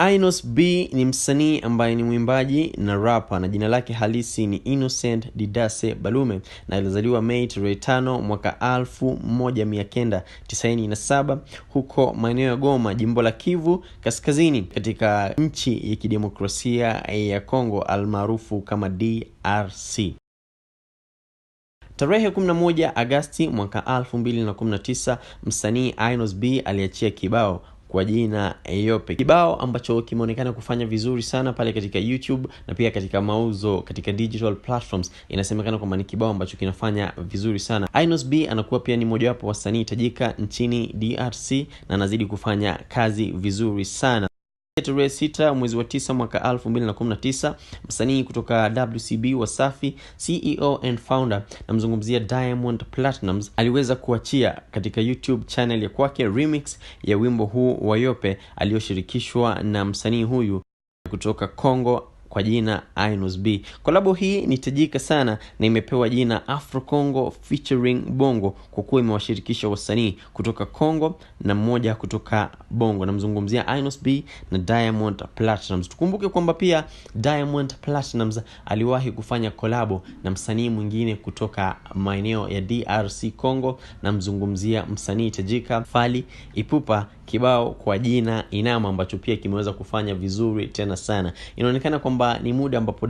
Innoss'B ni msanii ambaye ni mwimbaji na rapper na jina lake halisi ni Innoss'B na alizaliwa Mei 5 mwaka 1997 huko maeneo ya Goma, jimbo la Kivu Kaskazini, katika nchi ya kidemokrasia ya Kongo almaarufu kama DRC. Tarehe 11 Agosti mwaka 2019 msanii Innoss'B aliachia kibao kwa jina Yope, kibao ambacho kimeonekana kufanya vizuri sana pale katika YouTube na pia katika mauzo katika digital platforms. Inasemekana kwamba ni kibao ambacho kinafanya vizuri sana. Innoss'B anakuwa pia ni mmojawapo wasanii tajika nchini DRC na anazidi kufanya kazi vizuri sana. Tarehe 6 mwezi wa 9 mwaka 2019 msanii kutoka WCB Wasafi, CEO and founder, namzungumzia Platnumz, aliweza kuachia katika YouTube channel ya kwake remix ya wimbo huu wa Yope alioshirikishwa na msanii huyu kutoka Kongo kwa jina Innoss'B. Kolabo hii ni tajika sana na imepewa jina Afro Congo featuring Bongo kwa kuwa imewashirikisha wasanii kutoka Kongo na mmoja kutoka Bongo. Namzungumzia Innoss'B na Platnumz. Tukumbuke kwamba pia Platnumz aliwahi kufanya kolabo na msanii mwingine kutoka maeneo ya DRC Congo, namzungumzia msanii tajika Fally Ipupa, kibao kwa jina Inama ambacho pia kimeweza kufanya vizuri tena sana. Inaonekana kwamba ni muda ambapo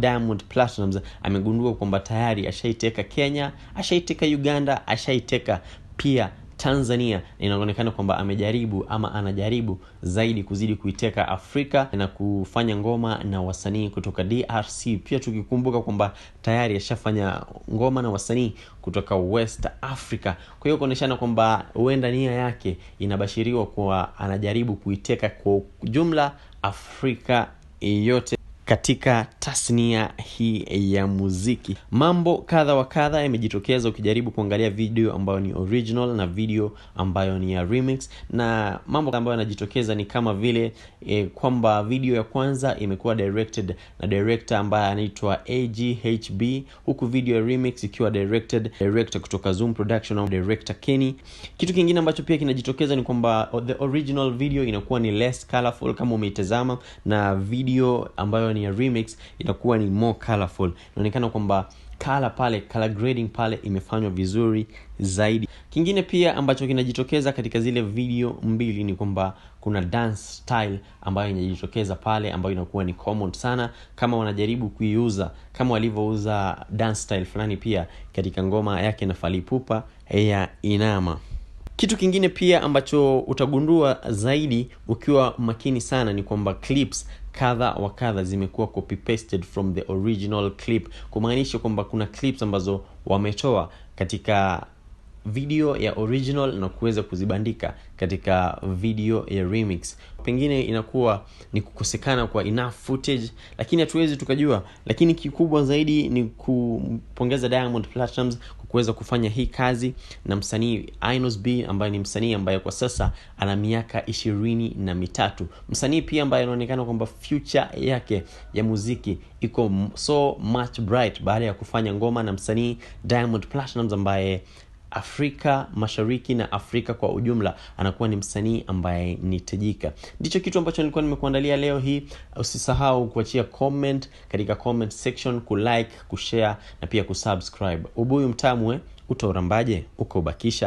Platnumz amegundua kwamba tayari ashaiteka Kenya, ashaiteka Uganda, ashaiteka pia Tanzania. Inaonekana kwamba amejaribu ama anajaribu zaidi kuzidi kuiteka Afrika na kufanya ngoma na wasanii kutoka DRC. Pia tukikumbuka kwamba tayari ashafanya ngoma na wasanii kutoka West Africa. Kwa hiyo kuoneshana kwamba huenda nia yake inabashiriwa kuwa anajaribu kuiteka kwa jumla Afrika yote katika tasnia hii ya muziki. Mambo kadha wa kadha yamejitokeza ukijaribu kuangalia video ambayo ni original na video ambayo ni ya remix, na mambo ambayo yanajitokeza ni kama vile kwamba video ya kwanza imekuwa directed na director ambaye anaitwa AGHB, huku video ya remix ikiwa director kutoka Zoom Production au director Kenny. Kitu kingine ambacho pia kinajitokeza ni kwamba the original video inakuwa ni less colorful kama umeitazama, na video ambayo ni ya remix inakuwa ni more colorful. Inaonekana kwamba color grading pale imefanywa vizuri zaidi. Kingine pia ambacho kinajitokeza katika zile video mbili ni kwamba kuna dance style ambayo inajitokeza pale ambayo inakuwa ni common sana, kama wanajaribu kuiuza kama walivyouza dance style fulani pia katika ngoma yake na Fally Ipupa ya Inama. Kitu kingine pia ambacho utagundua zaidi ukiwa makini sana ni kwamba clips kadha wa kadha zimekuwa copy pasted from the original clip, kumaanisha kwamba kuna clips ambazo wametoa katika video ya original na kuweza kuzibandika katika video ya remix. Pengine inakuwa ni kukosekana kwa enough footage, lakini hatuwezi tukajua. Lakini kikubwa zaidi ni kumpongeza Platnumz kwa kuweza kufanya hii kazi na msanii Innoss'B ambaye ni msanii ambaye kwa sasa ana miaka 23. Msanii pia ambaye anaonekana kwamba future yake ya muziki iko so much bright baada ya kufanya ngoma na msanii Platnumz ambaye Afrika Mashariki na Afrika kwa ujumla anakuwa ni msanii ambaye ni tajika. Ndicho kitu ambacho nilikuwa nimekuandalia leo hii. Usisahau kuachia comment katika comment section, kulike, kushare na pia kusubscribe. Ubuyu mtamu utaorambaje uko bakisha.